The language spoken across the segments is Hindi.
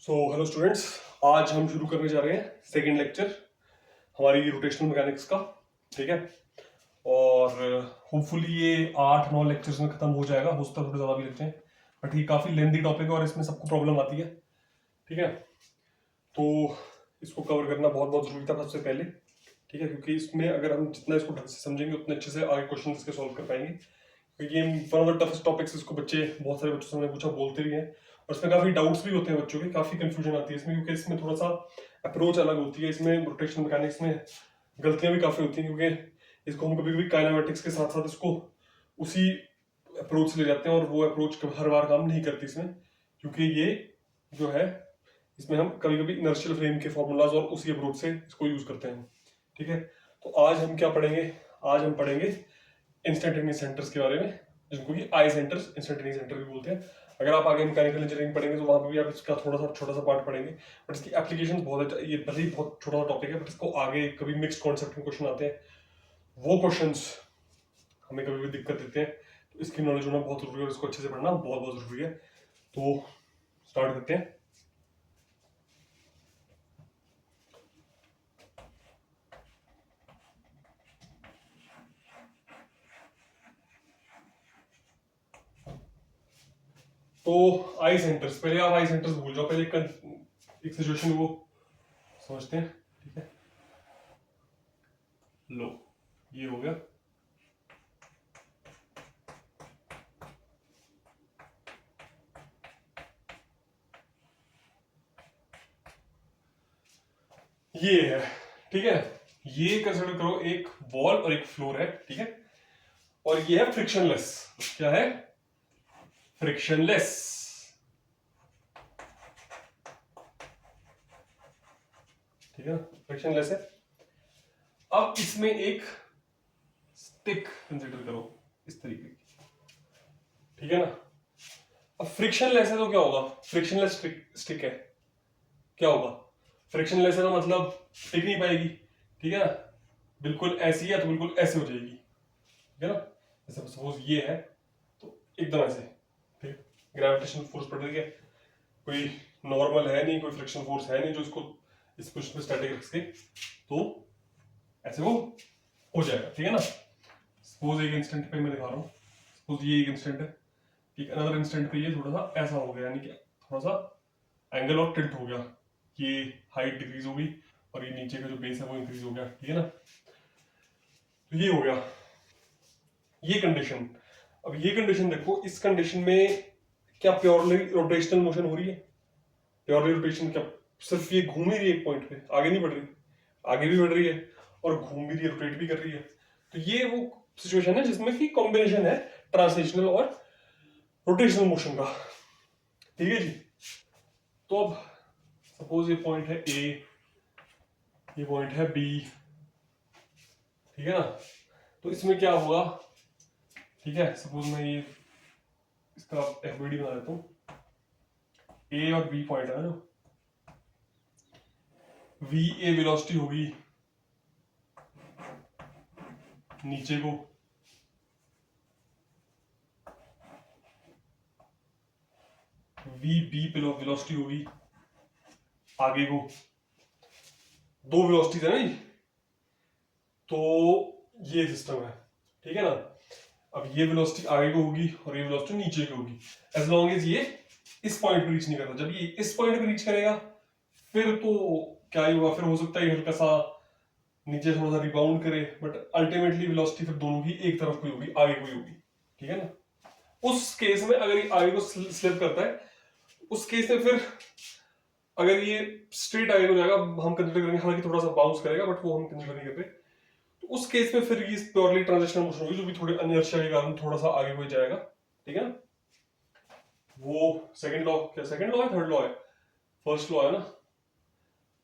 सो हेलो स्टूडेंट्स, आज हम शुरू करने जा रहे हैं सेकेंड लेक्चर हमारी रोटेशनल मैकेनिक्स का। ठीक है, और होपफुली ये 8-9 लेक्चर्स में खत्म हो जाएगा। हो सकता है थोड़े ज़्यादा भी लग जाए, बट ये काफ़ी लेंथी टॉपिक है और इसमें सबको प्रॉब्लम आती है। ठीक है, तो इसको कवर करना बहुत बहुत जरूरी था सबसे पहले। ठीक है, क्योंकि इसमें अगर हम जितना इसको ढंग से समझेंगे उतने अच्छे से आगे क्वेश्चन इसके सॉल्व कर पाएंगे। क्योंकि ये one of the toughest topics, इसको बच्चे बहुत सारे बच्चों से मैंने पूछा बोलते भी हैं, और इसमें काफी डाउट्स भी होते हैं बच्चों के, काफी कंफ्यूजन आती है इसमें, क्योंकि इसमें थोड़ा सा अप्रोच अलग होती है। इसमें रोटेशन मैकेनिक्स में गलतियां भी काफी होती हैं, क्योंकि इसको हम कभी कभी काइनेमेटिक्स के साथ साथ इसको उसी अप्रोच से ले जाते हैं, और वो अप्रोच हर बार काम नहीं करती इसमें, क्योंकि ये जो है इसमें हम कभी कभी इनर्शियल फ्रेम के फॉर्मूलाज और उसी अप्रोच से इसको यूज करते हैं। ठीक है, तो आज हम क्या पढ़ेंगे? आज हम पढ़ेंगे इंस्टेंटेनियस सेंटर्स के बारे में, जिनको कि आई सेंटर्स, इंस्टेंटेनियस सेंटर भी बोलते हैं। अगर आप आगे मैकेनिकल इंजीनियरिंग पढ़ेंगे तो वहां पे भी आप इसका थोड़ा सा छोटा सा पार्ट पढ़ेंगे, बट इसकी एप्लीकेशन बहुत है। ये भले ही बहुत छोटा सा टॉपिक है, बट इसको आगे कभी मिक्स कॉन्सेप्ट में क्वेश्चन आते हैं, वो क्वेश्चंस हमें कभी भी दिक्कत देते हैं। तो इसकी नॉलेज होना बहुत जरूरी है और इसको अच्छे से पढ़ना बहुत बहुत जरूरी है। तो स्टार्ट करते हैं। तो आई सेंटर्स, पहले आप आई सेंटर्स भूल जाओ, पहले एक सिचुएशन वो समझते हैं। ठीक है, लो ये हो गया। ये है, ठीक है, ये कंसिडर करो एक वॉल और एक फ्लोर है। ठीक है, और ये है फ्रिक्शनलेस। क्या है? फ्रिक्शनलेस। ठीक है, फ्रिक्शनलेस है। अब इसमें एक स्टिक कंसिडर करो इस तरीके की। ठीक है ना? अब फ्रिक्शनलेस है तो क्या होगा? फ्रिक्शनलेस स्टिक है, क्या होगा? फ्रिक्शनलेस है तो मतलब टिक नहीं पाएगी। ठीक है ना? बिल्कुल ऐसी है तो बिल्कुल ऐसे हो जाएगी। ठीक है ना? जैसे सपोज ये है तो एकदम ऐसे। ठीक, ग्रेविटेशनल फोर्स पड़ रही है, कोई नॉर्मल है नहीं, कोई फ्रिक्शन फोर्स है नहीं जो इसको इस पोजीशन पे स्टैटिक रख सके, तो ऐसे वो हो जाएगा। ठीक है ना? सपोज एक इंस्टेंट पे मैं दिखा रहा हूँ, सपोज ये एक इंस्टेंट है, ठीक, अनदर इंस्टेंट पे ये थोड़ा सा ऐसा हो गया, यानी कि थोड़ा सा एंगल और टिल्ट हो गया, ये हाइट डिक्रीज हो गई और ये नीचे का जो बेस है वो इंक्रीज हो गया। ठीक है ना? तो ये हो गया ये कंडीशन। अब ये कंडीशन देखो, इस कंडीशन में क्या प्योरली रोटेशनल मोशन हो रही है? प्योरली रोटेशन क्या सिर्फ ये घूम ही रही है एक पॉइंट पे, आगे नहीं बढ़ रही? आगे भी बढ़ रही है और घूम भी रही है, रोटेट भी कर रही है। तो ये वो सिचुएशन है जिसमें कि कॉम्बिनेशन है ट्रांसलेशनल और रोटेशनल मोशन का। ठीक है जी। तो अब सपोज ये पॉइंट है ए, ये पॉइंट है बी। ठीक है ना? तो इसमें क्या होगा? ठीक है, सपोज मैं ये इसका एफबीडी बना देता हूँ। ए और बी पॉइंट है ना, वी ए वेलोसिटी होगी नीचे को, वी बी वेलोसिटी होगी आगे को। दो वेलोसिटीज है ना जी, तो ये सिस्टम है। ठीक है ना? अब ये वेलोसिटी आगे को होगी और ये वेलोसिटी नीचे को होगी, एज लॉन्ग एज ये इस पॉइंट पे रीच नहीं करता। जब ये इस पॉइंट पे रीच करेगा फिर तो क्या ही हुआ, फिर हो सकता है हल्का सा नीचे थोड़ा सा रिबाउंड करे, बट अल्टीमेटली वेलोसिटी फिर दोनों की एक तरफ कोई होगी, आगे कोई होगी। ठीक है ना? उस केस में अगर ये आगे को स्लिप करता है, उस केस में फिर अगर ये स्ट्रेट आगे को जाएगा हम कंसीडर करेंगे, हालांकि थोड़ा सा बाउंस करेगा बट वो हम कंसीडर नहीं करते। तो उस केस में फिर ये प्योरली ट्रांजिशनल मोशन होगी, जो भी थोड़े इनर्शिया के कारण थोड़ा सा आगे को जाएगा। ठीक है ना? वो सेकंड लॉ, क्या सेकंड लॉ है थर्ड लॉ है? फर्स्ट लॉ है ना,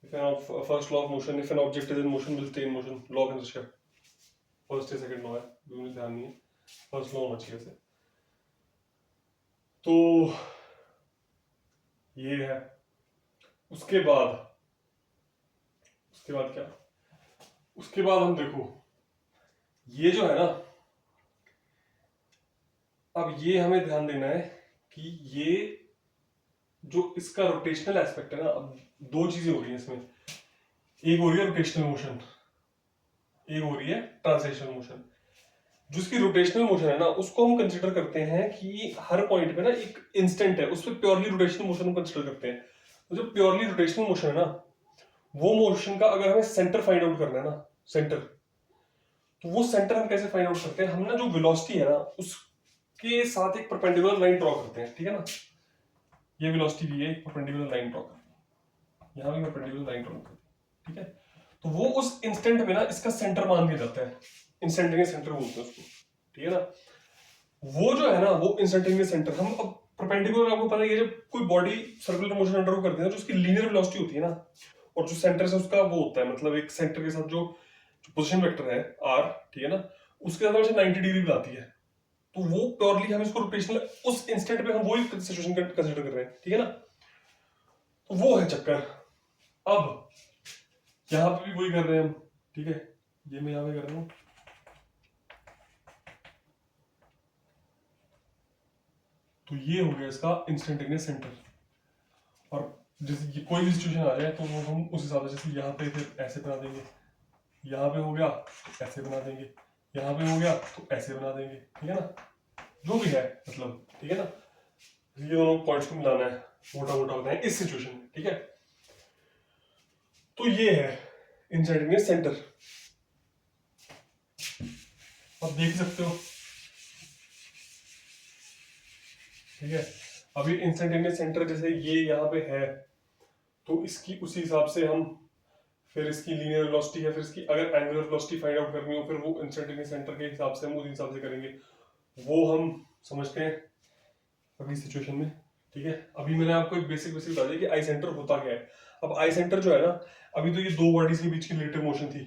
first law of motion, if an object is in motion will stay in motion, law of inertia. First है सेकंड लॉ है, मुझे ध्यान नहीं है, फर्स्ट लॉ होना चाहिए ऐसे। तो ये है। उसके बाद क्या? उसके बाद हम देखो ये जो है ना, अब ये हमें ध्यान देना है कि ये जो इसका रोटेशनल एस्पेक्ट है ना, अब दो चीजें हो रही है इसमें, एक हो रही है रोटेशनल मोशन, एक हो रही है ट्रांसलेशनल मोशन। जो इसकी रोटेशनल मोशन है ना, उसको हम कंसिडर करते हैं कि हर पॉइंट पे ना एक इंस्टेंट है, उस पर प्योरली रोटेशनल मोशन हम कंसिडर करते हैं। तो जो प्योरली रोटेशनल मोशन है ना, वो मोशन का अगर हमें सेंटर फाइंड आउट करना है ना, सेंटर, तो वो सेंटर हम कैसे फाइंड आउट करते हैं, हम ना जो वेलोसिटी है ना उसके साथ एक परपेंडिकुलर लाइन ड्रॉ करते हैं, ठीक है ना। ये वेलोसिटी भी है, एक परपेंडिकुलर लाइन ड्रॉ करते हैं, यहाँ भी परपेंडिकुलर लाइन ड्रॉ करते हैं, ठीक है। तो वो उस इंस्टेंट में ना इसका सेंटर मान दिया जाता है, इंस्टेंटेनियस सेंटर बोलते हैं उसको, ठीक है ना। वो जो है ना, वो इंस्टेंटेनियस सेंटर हम अब परपेंडिकुलर, आपको पता है जब कोई बॉडी सर्कुलर मोशन अंडरगो करती है ना, जो उसकी लीनियर वेलोसिटी होती है ना, और जो सेंटर से उसका वो होता है, मतलब एक सेंटर के साथ जो पोजीशन वेक्टर है आर, ठीक है ना, उसके साथ वैसे 90 डिग्री बनाती है। तो वो प्योरली हम इसको रोटेशनल, उस इंस्टेंट पे हम वही सिचुएशन कंसीडर कर रहे हैं, ठीक है ना। तो वो है चक्कर। अब यहां पे भी वही कर रहे हैं हम, ठीक है, ये मैं यहां पे कर रहा हूं। तो ये हो गया इसका इंस्टेंटेनियस सेंटर। और जैसे कोई भी सिचुएशन आ जाए तो वो हम उस हिसाब से, जैसे यहाँ पे फिर ऐसे बना देंगे, यहाँ पे हो गया तो ऐसे बना देंगे, यहाँ पे हो गया तो ऐसे बना देंगे, ठीक है ना, जो भी है मतलब, ठीक है ना। ये दोनों पॉइंट्स को मिलाना है, मोटा मोटा होता है इस सिचुएशन में, ठीक है। तो ये है इंस्टेंटेनियस सेंटर, आप देख सकते हो, ठीक है। अभी इंस्टेंटेनियस सेंटर जैसे ये यहाँ पे है, तो इसकी उसी हिसाब से हम फिर इसकी लीनियर वेलोसिटी है, फिर इसकी अगर एंगुलर वेलोसिटी फाइंड आउट करनी हो, फिर वो इंस्टेंटेनियस सेंटर के हिसाब से हम उस हिसाब से करेंगे, वो हम समझते हैं अगली सिचुएशन में, ठीक है। अभी मैंने आपको एक बेसिक बेसिक बता दिया कि आई सेंटर होता क्या है। अब आई सेंटर जो है ना, अभी तो ये दो बॉडीज के बीच की रिलेटिव मोशन थी,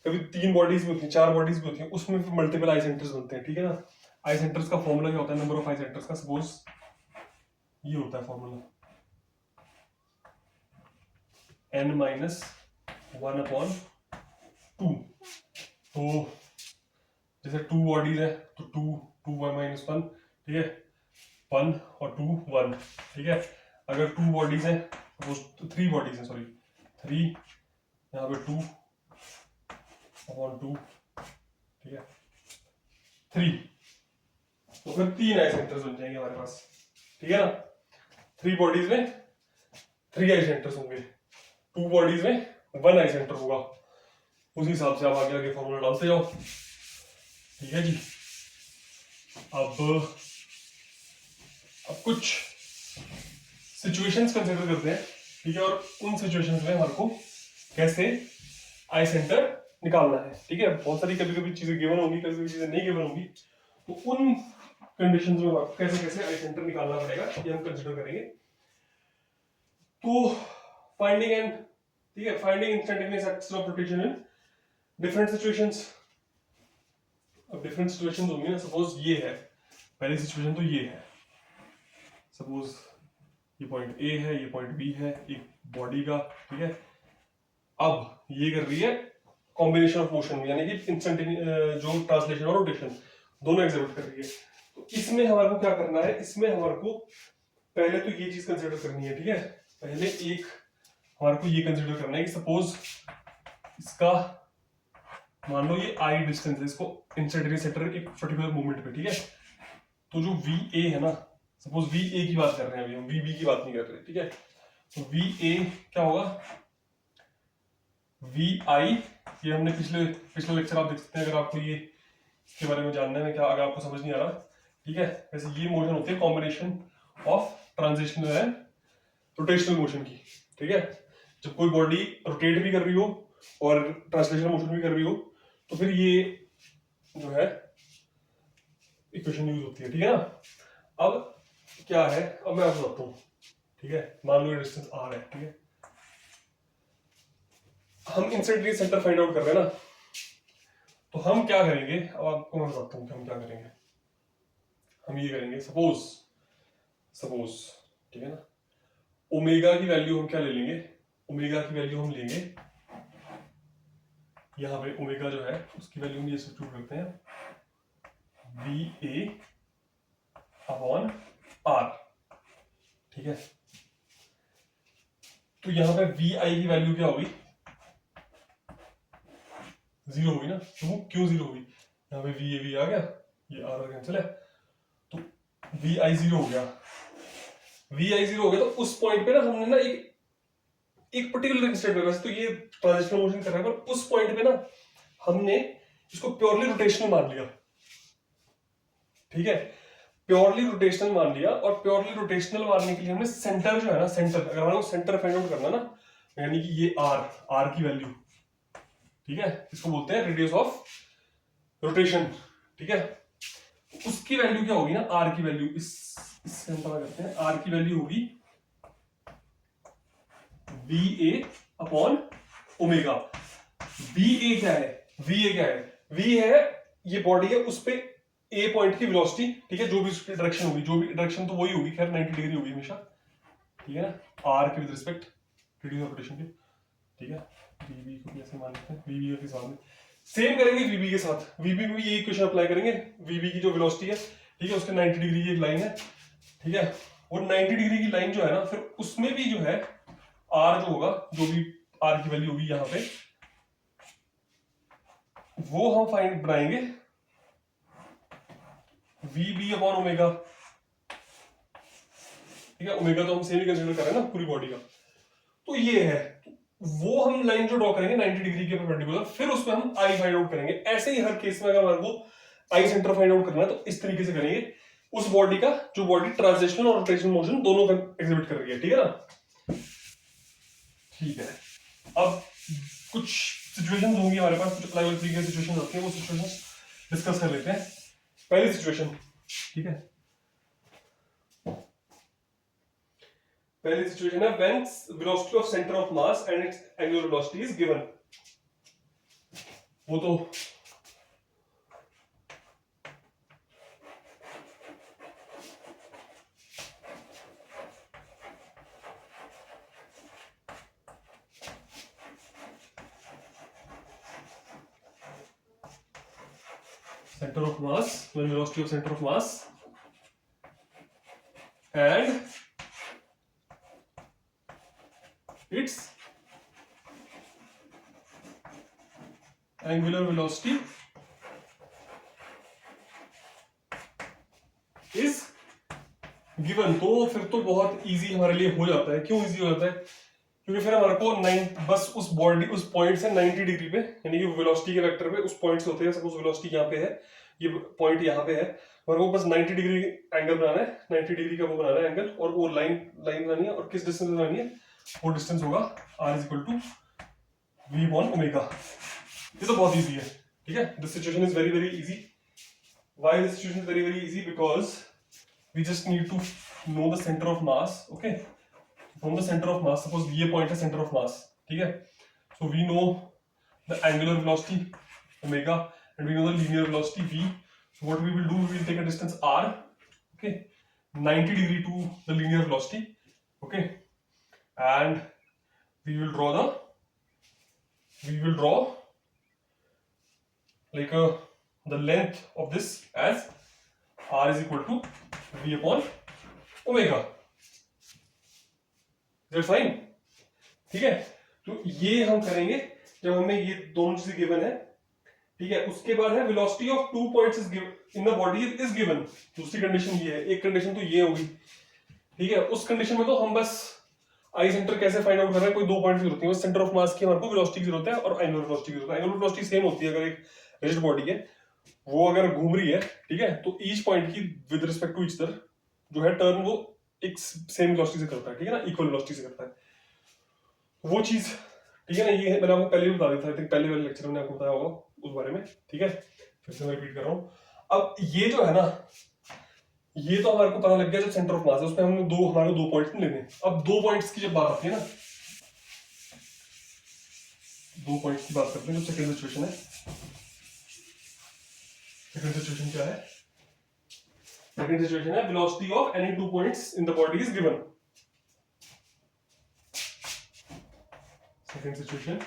कभी तीन बॉडीज भी होती हैं, चार बॉडीज भी होती हैं, उसमें फिर मल्टीपल आई सेंटर्स बनते हैं, ठीक है ना। आई सेंटर्स का फॉर्मूला क्या होता है, नंबर ऑफ आई सेंटर्स का, सपोज ये होता है फॉर्मूला n-1/2। तो जैसे टू बॉडीज है तो टू, 2 1 ठीक है, 1 और 2 1, ठीक है। अगर टू बॉडीज है, तो थ्री बॉडीज है, सॉरी 3, यहाँ पे 2/2, ठीक है, 3, तो फिर तीन आई सेंटर्स बन जाएंगे हमारे पास, ठीक है ना। थ्री बॉडीज में 3 आई सेंटर्स होंगे, टू बॉडीज में 1 आई सेंटर होगा, उस हिसाब से आप आगे आगे फॉर्मूला डालते जाओ, ठीक है जी। अब कुछ सिचुएशंस कंसीडर करते हैं, ठीक है, और उन सिचुएशंस में हमारे को कैसे आई सेंटर निकालना है, ठीक है। बहुत सारी कभी कभी चीजें गिवन होंगी, कभी कभी चीजें नहीं गिवन होंगी, तो उन कंडीशंस में आपको कैसे कैसे आई सेंटर निकालना पड़ेगा ये हम कंसीडर करेंगे। तो फाइंडिंग एंड, ठीक है, finding instantaneous axis of rotation in different situations. अब डिफरेंट सिचुएशंस होंगी ना, सपोज ये है पहली सिचुएशन, तो ये है सपोज ये पॉइंट ए है, ये पॉइंट बी है, एक बॉडी का, ठीक है। अब ये कर रही है कॉम्बिनेशन ऑफ मोशन, यानी कि इंस्टेंटेनियस जो ट्रांसलेशन और रोटेशन दोनों एग्जिबिट कर रही है। तो इसमें हमारे को क्या करना है, इसमें हमारे को पहले तो ये चीज कंसीडर करनी है, ठीक है। पहले एक हमारे को ये कंसीडर करना है कि सपोज इसका मान लो ये आई डिस्टेंस है, इसको इंस्टेंटेनियस सेंटर एक पर्टिकुलर मोमेंट पे, ठीक है। तो जो वी ए है ना, सपोज वी ए की बात कर रहे हैं अभी हम, वी बी की बात नहीं कर रहे, ठीक है। तो वी ए क्या होगा, वी आई, ये हमने पिछले लेक्चर आप देख सकते हैं, अगर आपको ये इसके बारे में जानना है क्या, अगर आपको समझ नहीं आ रहा, ठीक है। वैसे ये मोशन होती है combination of transitional and rotational motion की, ठीक है। जब कोई बॉडी रोटेट भी कर रही हो और ट्रांसलेशनल मोशन भी कर रही हो, तो फिर ये जो है इक्वेशन यूज होती है, ठीक है ना। अब क्या है, अब मैं आपको बताता हूँ, ठीक है। मान लो ये डिस्टेंस आर है, ठीक है, हम इंस्टेंटेनियस सेंटर फाइंड आउट कर रहे हैं ना, तो हम क्या करेंगे, अब आपको मैं बताता हूँ कि हम क्या करेंगे। हम ये करेंगे, सपोज सपोज ठीक है ना, ओमेगा की वैल्यू हम क्या ले लेंगे, ओमेगा की वैल्यू हम लेंगे, यहाँ पे ओमेगा जो है उसकी वैल्यू हम ये सब्स्टिट्यूट करते हैं, वी ए अपॉन आर, ठीक है। तो यहां पे वी आई की वैल्यू क्या होगी, 0 होगी ना। तो वो क्यों 0 होगी, यहाँ पे वी आ गया, ये आर और कैंसिल है, तो वी आई 0 हो गया। वी आई 0 हो गया तो उस पॉइंट पे ना हमने ना एक पर्टिकुलर इंस्टेंट में, वैसे तो ये ट्रांजिशनल मोशन कर रहा है, पर उस पॉइंट पे ना हमने इसको प्योरली रोटेशनल मान लिया। ठीक है, प्योरली रोटेशनल मान लिया, और प्योरली रोटेशनल मानने के लिए हमने सेंटर जो है ना, सेंटर, अगर हमारे को सेंटर फाइंड आउट करना ना, यानी कि ये आर की वैल्यू, ठीक है, इसको बोलते हैं रेडियस ऑफ रोटेशन। ठीक है, उसकी वैल्यू क्या होगी ना, आर की वैल्यू, इससे हम पता करते हैं, आर की वैल्यू होगी V A upon omega. V A क्या है, वी ए क्या है, वी है ये बॉडी है, उस पे ए पॉइंट की वेलोसिटी, ठीक है, जो भी उसकी डायरेक्शन होगी, जो भी डायरेक्शन तो वही होगी, खैर 90 डिग्री होगी हमेशा, ठीक है ना, आर के with respect radius of rotation के। ठीक है, वीबी को भी ऐसे मान लेते हैं, वीबी के साथ में सेम करेंगे, वीबी के साथ, वीबी में भी यही इक्वेशन अप्लाई करेंगे। वीबी की जो वेलोसिटी है, ठीक है, उसके 90 डिग्री की एक लाइन है, ठीक है, और 90 डिग्री की लाइन जो है ना, फिर उसमें भी जो है आर जो होगा, जो भी आर की वैल्यू होगी यहाँ पे, वो हम फाइंड बनाएंगे वी बी अपॉन ओमेगा। ठीक है, ओमेगा तो हम सेम ही कंसीडर कर रहे हैं ना पूरी बॉडी का। तो ये है, वो हम लाइन जो ड्रॉ करेंगे 90 डिग्री के परपेंडिकुलर, फिर उसमें हम आई फाइंड आउट करेंगे। ऐसे ही हर केस में अगर हमारे को आई सेंटर फाइंड आउट करना है तो इस तरीके से करेंगे, उस बॉडी का जो बॉडी ट्रांजिशनल और रोटेशनल मोशन दोनों एग्जिबिट कर रही है। ठीक है ना, ठीक है। अब कुछ सिचुएशन होंगी हमारे पास, कुछ अलग अलग तरीके की सिचुएशन होती है, वो सिचुएशन डिस्कस कर लेते हैं। पहली सिचुएशन, ठीक है, पहली सिचुएशन है when velocity of centre of mass and it's angular velocity is given. वो तो center of mass, when velocity of center of mass and its angular velocity is given। तो फिर तो बहुत इजी हमारे लिए हो जाता है। क्यों इजी हो जाता है, क्योंकि फिर हमारे को बस उस बॉडी, उस पॉइंट से 90 डिग्री पे, यानी कि वेलोसिटी के वेक्टर पे उस पॉइंट से होते हैं, सपोज वेलोसिटी यहाँ पे है, ये पॉइंट यहाँ पे है, हमारे को बस 90 डिग्री एंगल बनाना है, 90 डिग्री का वो बनाना है एंगल, और वो लाइन बनानी है, और किस डिस्टेंस बनानी है, वो डिस्टेंस होगा r is equal to v upon omega. ये तो बहुत इजी है। ठीक है, this situation is very very easy. Why this situation is very very easy, because we just need to know the centre of mass. Okay, from the centre of mass, suppose ये पॉइंट है सेंटर ऑफ मास, ठीक है, so we know the angular velocity omega and we know the linear velocity v, so what we will do, we will take a distance r, okay, 90 degree to the linear velocity, okay, and we will draw like the length of this as r is equal to v upon omega। is that fine? ठीक है, तो ये हम करेंगे जब हमें ये दोनों चीजें गिवन है। ठीक है, उसके बाद है velocity of 2 points is given in the body is given. दूसरी कंडीशन ये है, एक कंडीशन तो ये होगी। ठीक है, उस कंडीशन में तो हम बस आई सेंटर कैसे फाइंड आउट कर रहे हैं, कोई 2 पॉइंट की जरूरत है, सेंटर ऑफ मास की हमारे को वेलोसिटी की जरूरत है और एंगुलर वेलोसिटी की जरूरत है। एंगुलर वेलोसिटी सेम होती है, अगर एक रिजिड बॉडी है वो अगर घूम रही है, ठीक है, तो ईच पॉइंट की with respect to each other जो है टर्न वो एक सेम वेलोसिटी से करता है। ठीक है ना, इक्वल वेलोसिटी से करता है वो चीज। ठीक है ना, ये मैंने आपको पहले भी बता दिया था, आई थिंक पहले वाले लेक्चर में आपको बताया होगा उस बारे में। ठीक है, फिर से मैं रिपीट कर रहा हूं। अब ये जो है ना, ये तो हमारे को पता लग गया जब सेंटर ऑफ मास है, उसमें हमने हमारे को 2 पॉइंट्स लेने। अब 2 पॉइंट्स की जब बात आती है ना, 2 पॉइंट्स की बात करते हैं, जो सेकंड सिचुएशन है। सेकंड सिचुएशन क्या है, सेकंड सिचुएशन है velocity of any 2 points in the body is given. Second situation,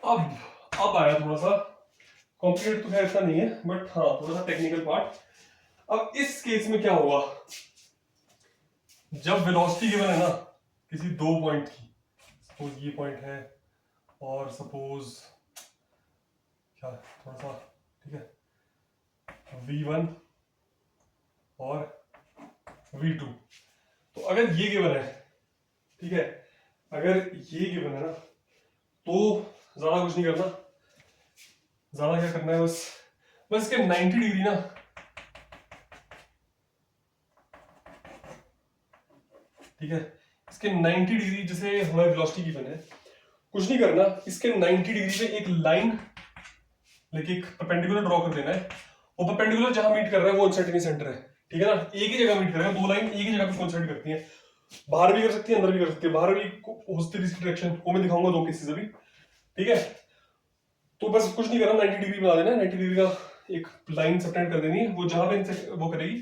अब आया थोड़ा सा कॉम्प्लिकेट, तो खैर इतना नहीं है, बट हाँ थोड़ा सा टेक्निकल पार्ट। अब इस केस में क्या होगा, जब वेलोसिटी गिवन है ना किसी दो पॉइंट की, सपोज ये पॉइंट है और सपोज क्या थोड़ा सा, ठीक है, v1 और v2, तो अगर ये गिवन है, ठीक है, अगर ये गिवन है ना, तो ज्यादा कुछ नहीं करना, ज्यादा क्या करना है, बस इसके 90 डिग्री ना, ठीक है, इसके 90 डिग्री, जैसे हमारी वेलोसिटी गिवन है, कुछ नहीं करना, इसके 90 डिग्री पे एक लाइन लेके एक परपेंडिकुलर ड्रॉ कर देना है। वो परपेंडिकुलर जहां मीट कर रहा है वो इंसर्टेनिटी सेंटर है, ठीक है ना, एक ही जगह मीट करेगा, दो लाइन एक ही जगह पे कोइंसाइड करती हैं, बाहर भी कर सकती है अंदर भी कर सकती है, बाहर भी हो सकती है इसकी डायरेक्शन, वो मैं दिखाऊंगा दो केसेस अभी, ठीक है। तो बस कुछ नहीं करना, 90 डिग्री बना देना, 90 डिग्री का एक लाइन सबटेंड कर देनी है, वो जहां पे वो करेगी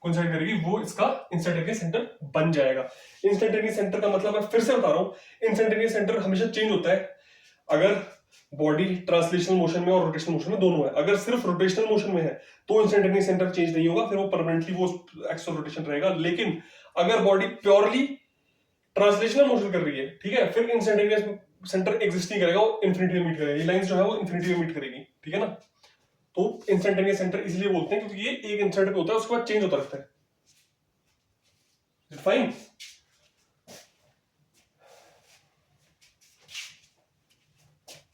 कोइंसाइड करेगी, वो इसका इंस्टेंटेनियस सेंटर बन जाएगा। इंस्टेंटेनियस सेंटर का मतलब, मैं फिर से बता रहा हूं, इंस्टेंटेनियस सेंटर हमेशा चेंज होता है अगर बॉडी ट्रांसलेशनल मोशन में और रोटेशनल मोशन में दोनों है। अगर सिर्फ रोटेशनल मोशन में है तो इंस्टेंटेनियस सेंटर चेंज नहीं होगा, फिर वो परमानेंटली वो एक्सियल रोटेशन रहेगा। लेकिन अगर बॉडी प्योरली ट्रांसलेशनल मोशन कर रही है, ठीक है, फिर इंस्टेंटेनियस सेंटर एग्जिस्ट नहीं करेगा, वो इन्फिनिटी में मीट करेगा, ये लाइंस जो है वो इन्फिनिटी में मीट करेगी, ठीक है ना। तो इंस्टेंटेनियस सेंटर इसलिए बोलते हैं क्योंकि ये एक इंस्टेंट पे होता है, उसके बाद चेंज होता रहता है। फाइन।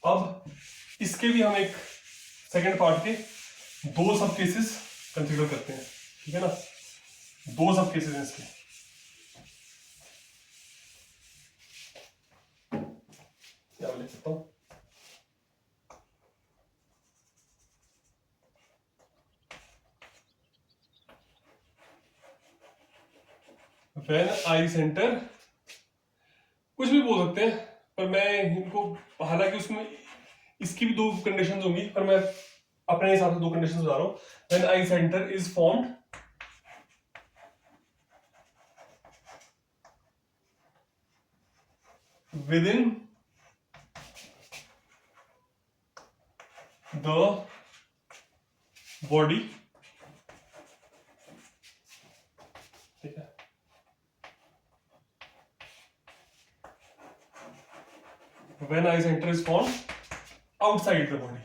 अब इसके भी हम एक सेकंड पार्ट के दो सब केसेस कंसीडर करते हैं, ठीक है ना, दो सब केसेस हैं इसके। क्या लिख सकता हूं, व्हेन आई सेंटर, कुछ भी बोल सकते हैं, पर मैं इनको, हालांकि उसमें इसकी भी दो कंडीशंस होंगी, पर मैं अपने हिसाब से दो कंडीशंस बता रहा हूं। When I centre is formed within the body, ठीक है, when eye center is formed outside the body,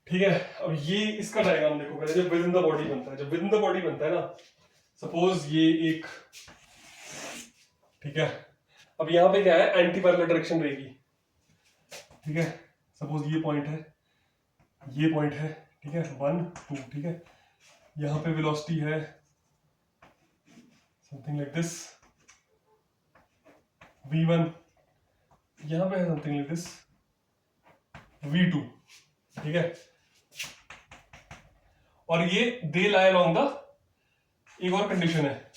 ठीक है। अब ये इसका डायग्राम देखो पहले, जब विद इन द बॉडी बनता है, जब विद इन द बॉडी बनता है ना, सपोज ये एक, ठीक है, अब यहां पे क्या है, एंटी पैरेलल डायरेक्शन रहेगी, ठीक है, सपोज ये पॉइंट है, ये पॉइंट है, ठीक है, 1 2, ठीक है, यहां पे वेलोसिटी है समथिंग लाइक दिस v1, यहां पे है समथिंग लाइक दिस v2, ठीक है, और ये दे लाई अलोंग द, एक और कंडीशन है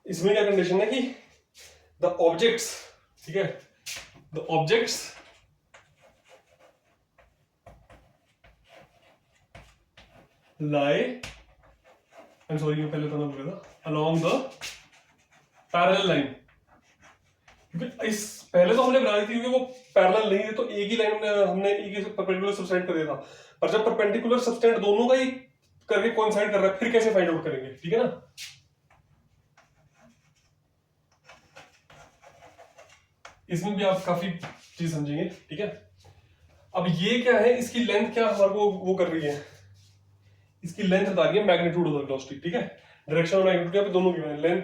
इसमें, क्या कंडीशन है कि द ऑब्जेक्ट्स, ठीक है, the objects lie, I am sorry मैं पहले तो ना बोला था, अलोंग द पैरेलल लाइन, क्योंकि इस पहले तो हमने बना दी थी क्योंकि वो पैरेलल नहीं है, तो एक ही लाइन हमने एक ही परपेंडिकुलर सबसेंड कर दिया था, पर जब परपेंडिकुलर सबसेंड दोनों का ही करके कोइंसाइड कर रहा है, फिर कैसे फाइंड आउट करेंगे, ठीक है ना। इसमें भी आप काफी चीज समझेंगे, ठीक है। अब ये क्या है, इसकी लेंथ क्या हमारे को वो कर रही है, इसकी लेंथ बता रही है मैग्नीट्यूड ऑफ द वेलोसिटी, ठीक है, डायरेक्शन और मैग्नीट्यूड यहाँ पे दोनों की लेंथ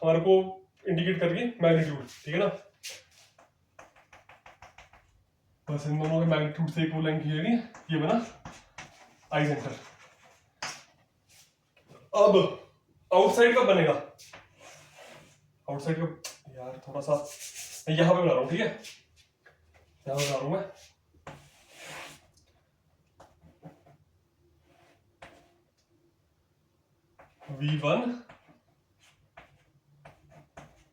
हमारे को इंडिकेट कर रही है मैग्नीट्यूड, ठीक है ना। बस इन दोनों के मैग्नीट्यूड से एक वो लाइन खींचेगी, ये बना आई सेंटर। अब आउटसाइड कब बनेगा, आउटसाइड का यार थोड़ा सा यहां पे बना रहा हूं, ठीक है, यहां बना रहा हूं मैं, v1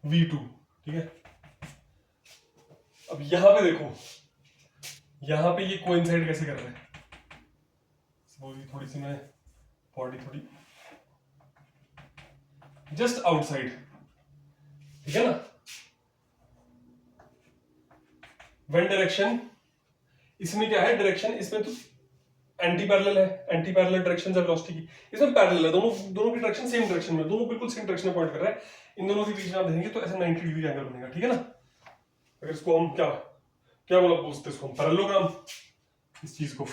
v2, ठीक है। अब यहां पे देखो, यहां पे ये कोइंसाइड कैसे कर रहे हैं, वो भी थोड़ी सी मैं बॉडी थोड़ी जस्ट आउटसाइड, ठीक है ना। वेन डायरेक्शन, इसमें क्या है डायरेक्शन, इसमें तो एंटी पैरेलल है, एंटी पैरेलल डायरेक्शन है वेलोसिटी की, इसमें पैरेलल है, दोनों दोनों की डायरेक्शन सेम डायरेक्शन में, दोनों बिल्कुल सेम डायरेक्शन में पॉइंट कर रहा है। इन दोनों के बीच में आप देखेंगे तो ऐसा 90 डिग्री एंगल बनेगा, ठीक है ना। अगर इसको हम क्या क्या बोला पूछते हैं इसको हम पैरेललोग्राम, इस चीज को,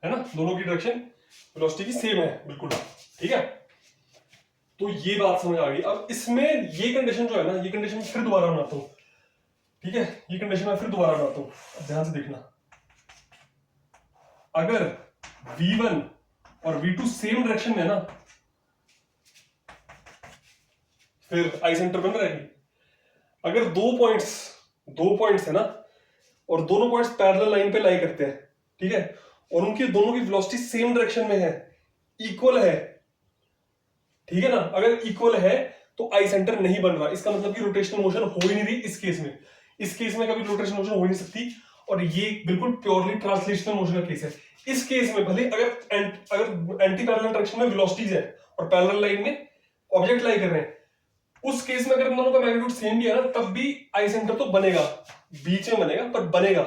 है ना, दोनों की डायरेक्शन वेलोसिटी की सेम है बिल्कुल, ठीक है। तो ये बात समझ आ गई। अब इसमें ये कंडीशन जो है ना, ये कंडीशन फिर दोबारा बनाता हूं, ठीक है, ये कंडीशन मैं फिर दोबारा बनाता हूं, ध्यान से देखना। अगर V1 और V2 सेम डायरेक्शन में है ना, फिर आई सेंटर बन रहेगी। अगर दो पॉइंट्स है ना, और दोनों पॉइंट्स पैरेलल लाइन पे लाई करते हैं, ठीक है, और उनके दोनों की वेलोसिटी सेम डायरेक्शन में है, इक्वल है, ठीक है ना। अगर इक्वल है तो आई सेंटर नहीं बन रहा, इसका मतलब कि रोटेशनल मोशन हो ही नहीं रही इस केस में। इस केस में कभी रोटेशनल मोशन हो ही नहीं सकती, और ये बिल्कुल प्योरली ट्रांसलेशनल मोशन का केस है। इस केस में भले अगर एंटी पैरेलल डायरेक्शन में वेलोसिटीज है और पैरेलल लाइन में ऑब्जेक्ट लाई कर रहे हैं, उस केस में अगर इन दोनों का मैग्नीट्यूड सेम भी है ना, तब भी आई सेंटर तो बनेगा, बीच में बनेगा पर बनेगा,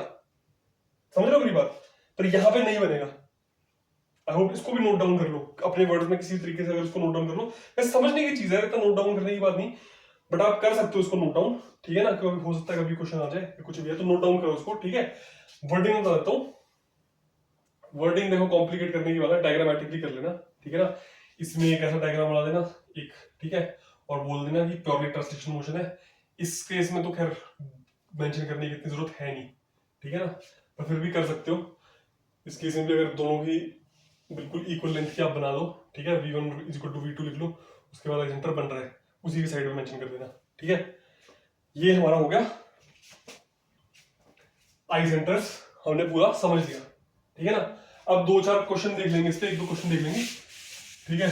समझ रहे हो मेरी बात। पर यहां पे नहीं बनेगा। आई होप इसको भी नोट डाउन कर लो अपने वर्ड्स में, किसी तरीके से अगर इसको नोट डाउन कर लो, वैसे समझने की चीज है, तो नोट डाउन करने की बात नहीं, बट आप कर सकते हो इसको नोट डाउन, ठीक है ना, क्योंकि हो सकता है कभी क्वेश्चन आ जाए कुछ भी है, तो नोट डाउन करो उसको, ठीक है। वर्डिंग बता देता हूँ, वर्डिंग देखो कॉम्प्लिकेट करने की बात है, डायग्रामेटिकली कर लेना, ठीक है ना। इसमें एक ऐसा डायग्राम बना देना एक, ठीक है, और बोल देना कि प्योरली ट्रांसलेशन मोशन है। इस केस में तो खैर मेंशन करने की इतनी जरूरत है नहीं, ठीक है ना, पर फिर भी कर सकते हो। इस केस में भी अगर दोनों की बिल्कुल इक्वल लेंथ की आप बना दो, ठीक है, V1 is equal to V2 लिख लो, उसके बाद सेंटर बन रहा है, उसी की साइड में मेंशन कर देना, ठीक है। ये हमारा हो गया आई सेंटर्स, हमने पूरा समझ लिया, ठीक है ना। अब 2-4 क्वेश्चन देख लेंगे, इस पे 1-2 क्वेश्चन देख लेंगे, ठीक है।